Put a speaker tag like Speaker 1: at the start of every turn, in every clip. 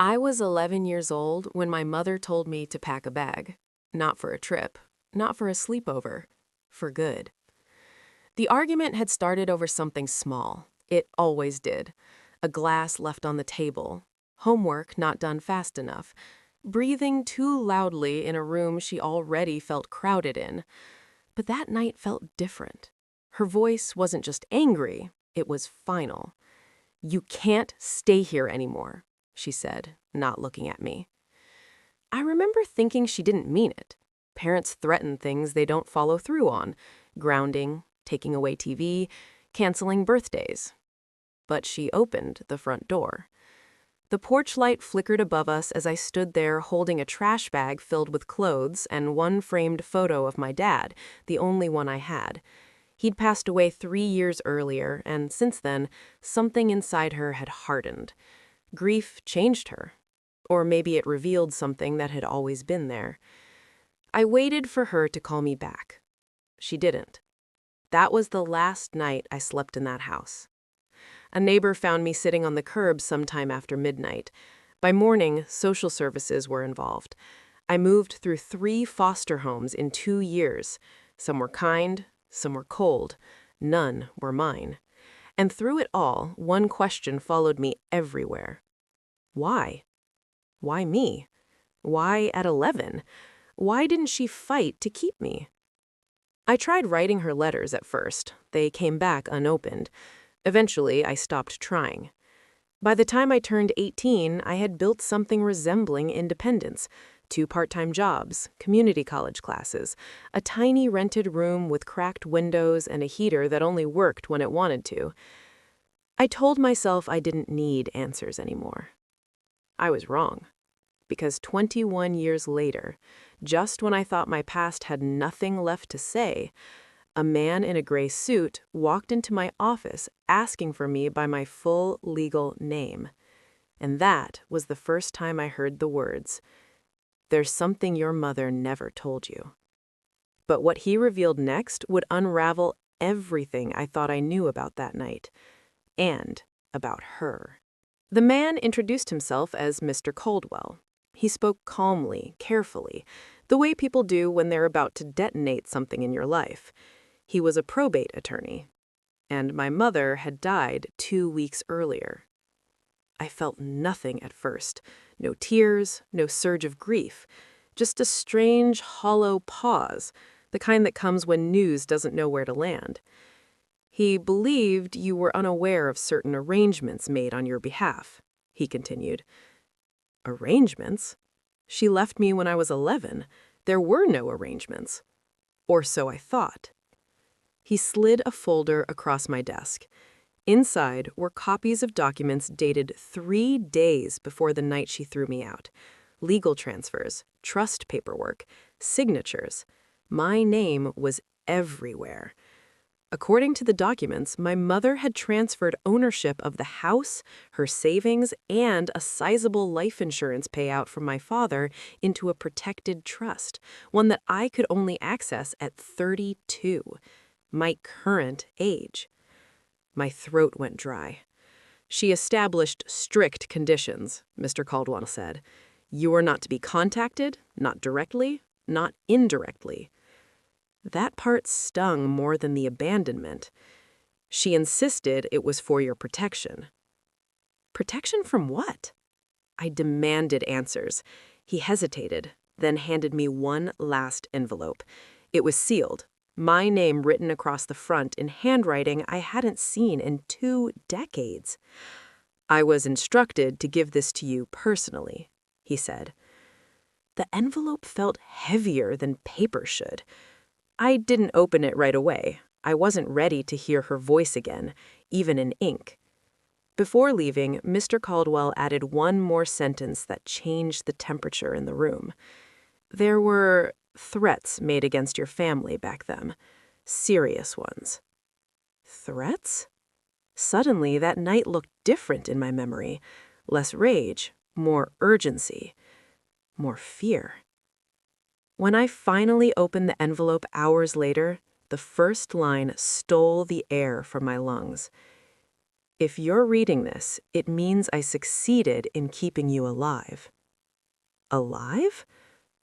Speaker 1: I was 11 years old when my mother told me to pack a bag. Not for a trip, not for a sleepover, for good. The argument had started over something small. It always did. A glass left on the table, homework not done fast enough, breathing too loudly in a room she already felt crowded in. But that night felt different. Her voice wasn't just angry, it was final. "You can't stay here anymore," she said, not looking at me. I remember thinking she didn't mean it. Parents threaten things they don't follow through on: grounding, taking away TV, canceling birthdays. But she opened the front door. The porch light flickered above us as I stood there holding a trash bag filled with clothes and one framed photo of my dad, the only one I had. He'd passed away 3 years earlier, and since then, something inside her had hardened. Grief changed her. Or maybe it revealed something that had always been there. I waited for her to call me back. She didn't. That was the last night I slept in that house. A neighbor found me sitting on the curb sometime after midnight. By morning, social services were involved. I moved through 3 foster homes in 2 years. Some were kind, some were cold. None were mine. And through it all, one question followed me everywhere. Why? Why me? Why at 11? Why didn't she fight to keep me? I tried writing her letters at first. They came back unopened. Eventually, I stopped trying. By the time I turned 18, I had built something resembling independence: 2 part-time jobs, community college classes, a tiny rented room with cracked windows and a heater that only worked when it wanted to. I told myself I didn't need answers anymore. I was wrong. Because 21 years later, just when I thought my past had nothing left to say, a man in a gray suit walked into my office asking for me by my full legal name. And that was the first time I heard the words, "There's something your mother never told you." But what he revealed next would unravel everything I thought I knew about that night, and about her. The man introduced himself as Mr. Caldwell. He spoke calmly, carefully, the way people do when they're about to detonate something in your life. He was a probate attorney, and my mother had died 2 weeks earlier. I felt nothing at first. No tears, no surge of grief. Just a strange, hollow pause, the kind that comes when news doesn't know where to land. "He believed you were unaware of certain arrangements made on your behalf," he continued. Arrangements? She left me when I was 11. There were no arrangements. Or so I thought. He slid a folder across my desk. Inside were copies of documents dated 3 days before the night she threw me out. Legal transfers, trust paperwork, signatures. My name was everywhere. According to the documents, my mother had transferred ownership of the house, her savings, and a sizable life insurance payout from my father into a protected trust, one that I could only access at 32, my current age. My throat went dry. "She established strict conditions," Mr. Caldwell said. "You are not to be contacted, not directly, not indirectly." That part stung more than the abandonment. She insisted it was for your protection. Protection from what? I demanded answers. He hesitated, then handed me one last envelope. It was sealed, my name written across the front in handwriting I hadn't seen in 2 decades. "I was instructed to give this to you personally," he said. The envelope felt heavier than paper should. I didn't open it right away. I wasn't ready to hear her voice again, even in ink. Before leaving, Mr. Caldwell added one more sentence that changed the temperature in the room. "There were threats made against your family back then. Serious ones." Threats? Suddenly, that night looked different in my memory. Less rage, more urgency, more fear. When I finally opened the envelope hours later, the first line stole the air from my lungs. If you're reading this, it means I succeeded in keeping you alive. Alive?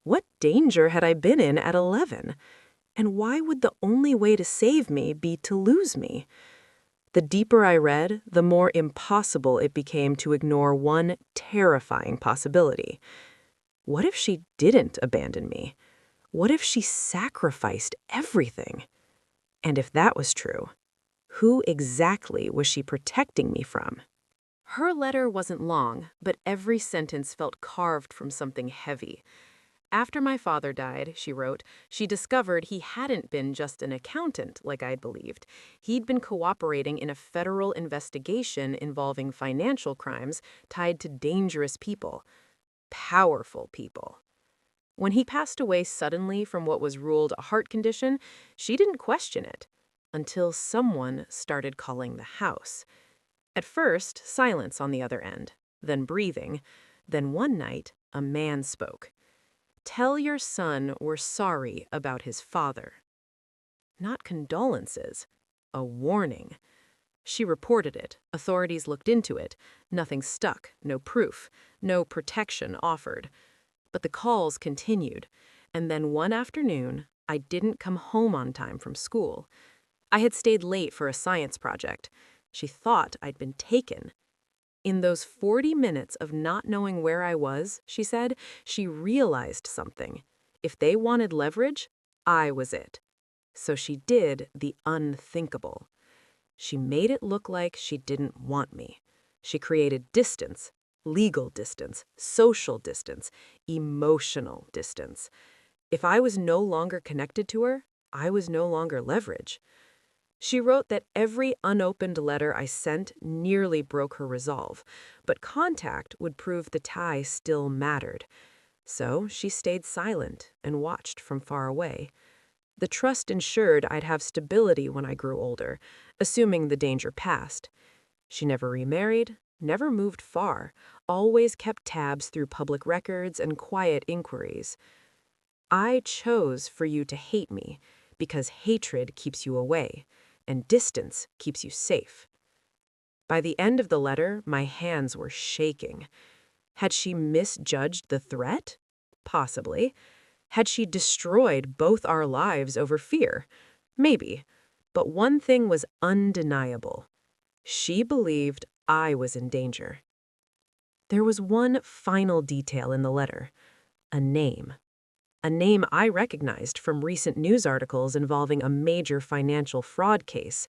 Speaker 1: What danger had I been in at 11? And why would the only way to save me be to lose me? The deeper I read, the more impossible it became to ignore one terrifying possibility. What if she didn't abandon me? What if she sacrificed everything? And if that was true, who exactly was she protecting me from? Her letter wasn't long, but every sentence felt carved from something heavy. After my father died, she wrote, she discovered he hadn't been just an accountant like I'd believed. He'd been cooperating in a federal investigation involving financial crimes tied to dangerous people, powerful people. When he passed away suddenly from what was ruled a heart condition, she didn't question it until someone started calling the house. At first, silence on the other end, then breathing. Then one night, a man spoke. Tell your son we're sorry about his father. Not condolences, a warning. She reported it. Authorities looked into it. Nothing stuck, no proof, no protection offered. But the calls continued. And then one afternoon, I didn't come home on time from school. I had stayed late for a science project. She thought I'd been taken. In those 40 minutes of not knowing where I was, she said, she realized something. If they wanted leverage, I was it. So she did the unthinkable. She made it look like she didn't want me. She created distance, legal distance, social distance, emotional distance. If I was no longer connected to her, I was no longer leverage. She wrote that every unopened letter I sent nearly broke her resolve, but contact would prove the tie still mattered. So she stayed silent and watched from far away. The trust ensured I'd have stability when I grew older, assuming the danger passed. She never remarried, never moved far, always kept tabs through public records and quiet inquiries. I chose for you to hate me because hatred keeps you away, and distance keeps you safe. By the end of the letter, my hands were shaking. Had she misjudged the threat? Possibly. Had she destroyed both our lives over fear? Maybe. But one thing was undeniable. She believed I was in danger. There was one final detail in the letter. A name. A name I recognized from recent news articles involving a major financial fraud case.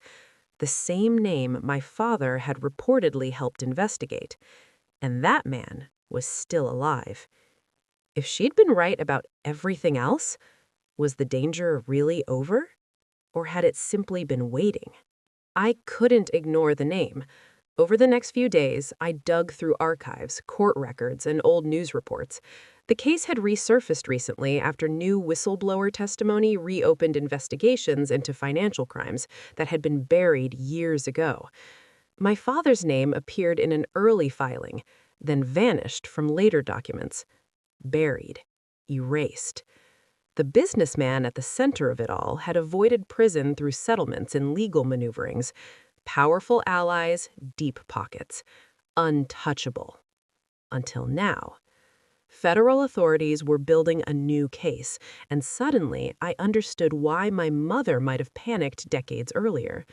Speaker 1: The same name my father had reportedly helped investigate. And that man was still alive. If she'd been right about everything else, was the danger really over? Or had it simply been waiting? I couldn't ignore the name. Over the next few days, I dug through archives, court records, and old news reports. The case had resurfaced recently after new whistleblower testimony reopened investigations into financial crimes that had been buried years ago. My father's name appeared in an early filing, then vanished from later documents. Buried. Erased. The businessman at the center of it all had avoided prison through settlements and legal maneuverings. Powerful allies, deep pockets. Untouchable. Until now. Federal authorities were building a new case, and suddenly I understood why my mother might have panicked decades earlier.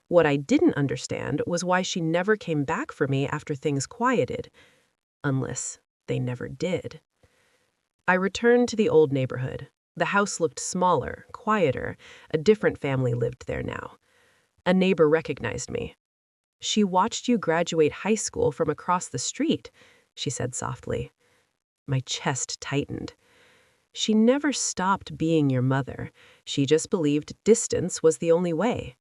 Speaker 1: What I didn't understand was why she never came back for me after things quieted. Unless they never did. I returned to the old neighborhood. The house looked smaller, quieter. A different family lived there now. A neighbor recognized me. "She watched you graduate high school from across the street," she said softly. My chest tightened. She never stopped being your mother. She just believed distance was the only way.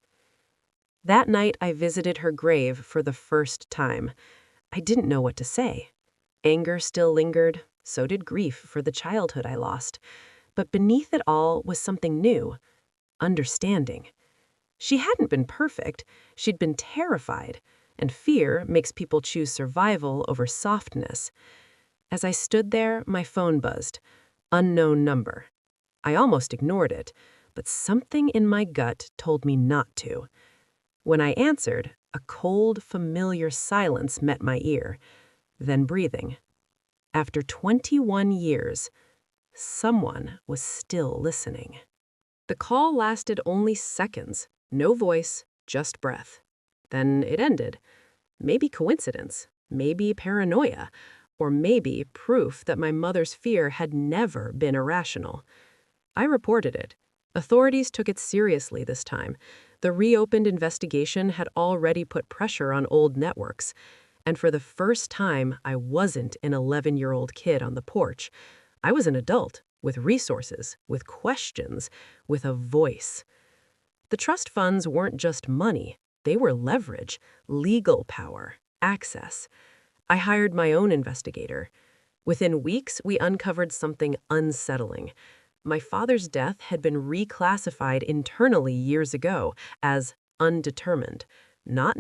Speaker 1: That night, I visited her grave for the first time. I didn't know what to say. Anger still lingered, so did grief for the childhood I lost. But beneath it all was something new. Understanding. She hadn't been perfect. She'd been terrified. And fear makes people choose survival over softness. As I stood there, my phone buzzed. Unknown number. I almost ignored it, but something in my gut told me not to. When I answered,
Speaker 2: A cold, familiar silence met my ear, then breathing. After 21 years, someone was still listening. The call lasted only seconds. No voice, just breath. Then it ended. Maybe coincidence, maybe paranoia, or maybe proof that my mother's fear had never been irrational. I reported it. Authorities took it seriously this time. The reopened investigation had already put pressure on old networks. And for the first time, I wasn't an 11-year-old kid on the porch. I was an adult, with resources, with questions, with a voice. The trust funds weren't just money. They were leverage, legal power, access. I hired my own investigator. Within weeks, we uncovered something unsettling. My father's death had been reclassified internally years ago as undetermined, not